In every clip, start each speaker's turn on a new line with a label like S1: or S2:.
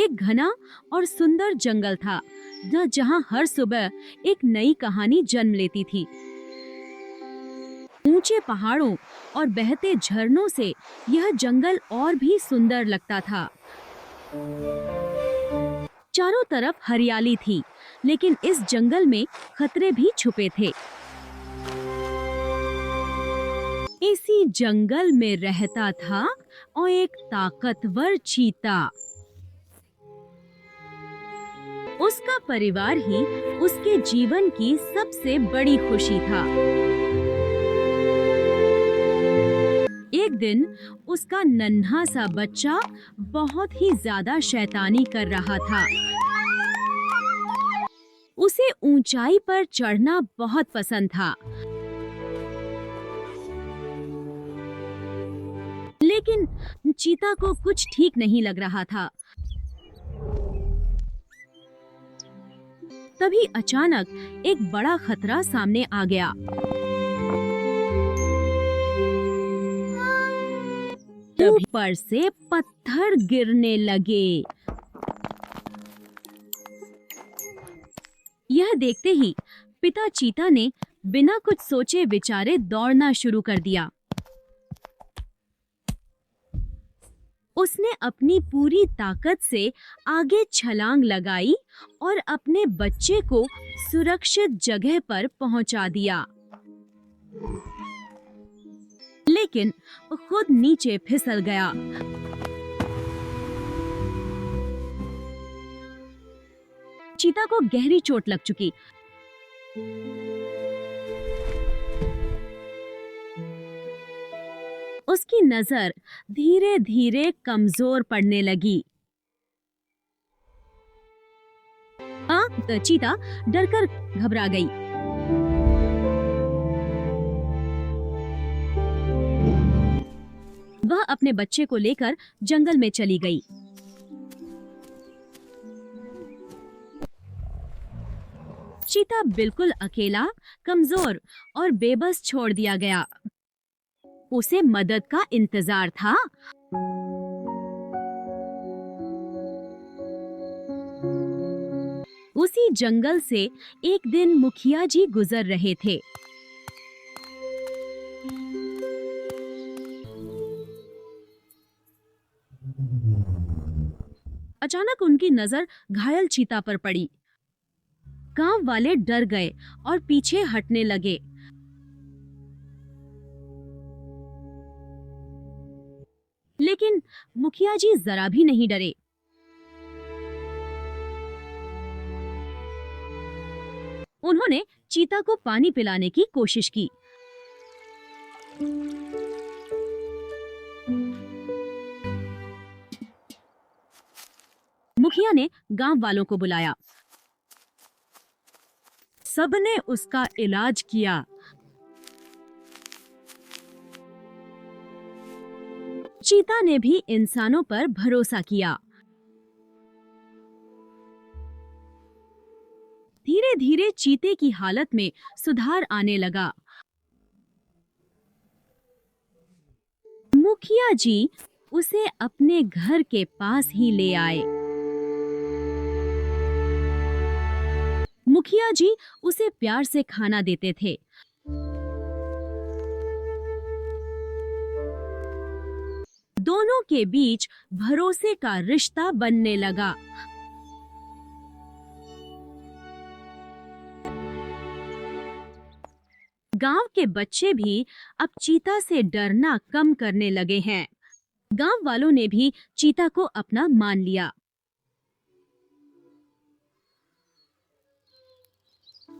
S1: एक घना और सुंदर जंगल था जहाँ हर सुबह एक नई कहानी जन्म लेती थी। ऊंचे पहाड़ों और बहते झरनों से यह जंगल और भी सुंदर लगता था। चारों तरफ हरियाली थी, लेकिन इस जंगल में खतरे भी छुपे थे। इसी जंगल में रहता था और एक ताकतवर चीता। उसका परिवार ही उसके जीवन की सबसे बड़ी खुशी था। एक दिन उसका नन्हा सा बच्चा बहुत ही ज्यादा शैतानी कर रहा था। उसे ऊंचाई पर चढ़ना बहुत पसंद था, लेकिन चीता को कुछ ठीक नहीं लग रहा था। तभी अचानक एक बड़ा खतरा सामने आ गया। ऊपर से पत्थर गिरने लगे। यह देखते ही पिता चीता ने बिना कुछ सोचे विचारे दौड़ना शुरू कर दिया। उसने अपनी पूरी ताकत से आगे छलांग लगाई और अपने बच्चे को सुरक्षित जगह पर पहुंचा दिया, लेकिन खुद नीचे फिसल गया। चीता को गहरी चोट लग चुकी। उसकी नजर धीरे धीरे कमजोर पड़ने लगी। चीता डरकर घबरा गई। वह अपने बच्चे को लेकर जंगल में चली गई। चीता बिल्कुल अकेला, कमजोर और बेबस छोड़ दिया गया। उसे मदद का इंतजार था। उसी जंगल से एक दिन मुखिया जी गुजर रहे थे। अचानक उनकी नजर घायल चीता पर पड़ी। गांव वाले डर गए और पीछे हटने लगे। लेकिन मुखिया जी जरा भी नहीं डरे। उन्होंने चीता को पानी पिलाने की कोशिश की। मुखिया ने गांव वालों को बुलाया। सबने उसका इलाज किया। चीता ने भी इंसानों पर भरोसा किया। धीरे धीरे चीते की हालत में सुधार आने लगा। मुखिया जी उसे अपने घर के पास ही ले आए। मुखिया जी उसे प्यार से खाना देते थे। दोनों के बीच भरोसे का रिश्ता बनने लगा। गांव के बच्चे भी अब चीता से डरना कम करने लगे हैं। गांव वालों ने भी चीता को अपना मान लिया।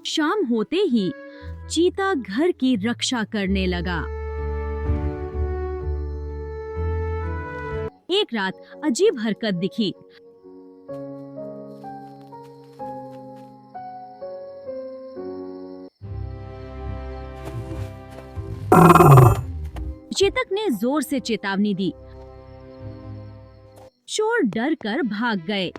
S1: शाम होते ही चीता घर की रक्षा करने लगा। एक रात अजीब हरकत दिखी। चेतक ने जोर से चेतावनी दी। चोर डर कर भाग गए।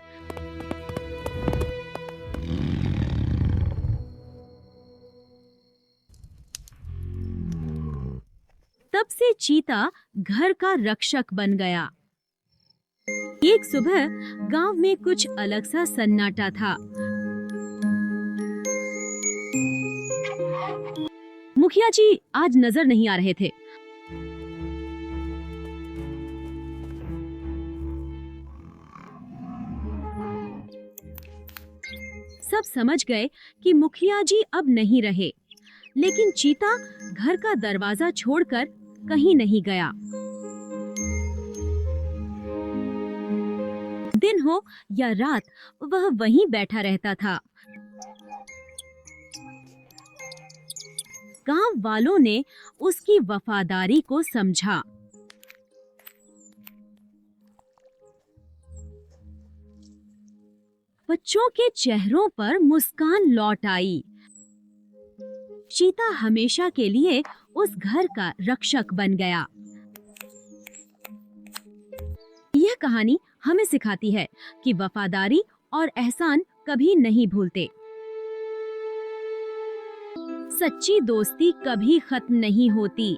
S1: तब से चीता घर का रक्षक बन गया। एक सुबह गांव में कुछ अलग सा सन्नाटा था। मुखिया जी आज नजर नहीं आ रहे थे। सब समझ गए कि मुखिया जी अब नहीं रहे, लेकिन चीता घर का दरवाजा छोड़कर कहीं नहीं गया। दिन हो या रात वह वहीं बैठा रहता था। गांव वालों ने उसकी वफादारी को समझा। बच्चों के चेहरों पर मुस्कान लौट आई। चीता हमेशा के लिए उस घर का रक्षक बन गया। यह कहानी हमें सिखाती है कि वफादारी और एहसान कभी नहीं भूलते। सच्ची दोस्ती कभी खत्म नहीं होती।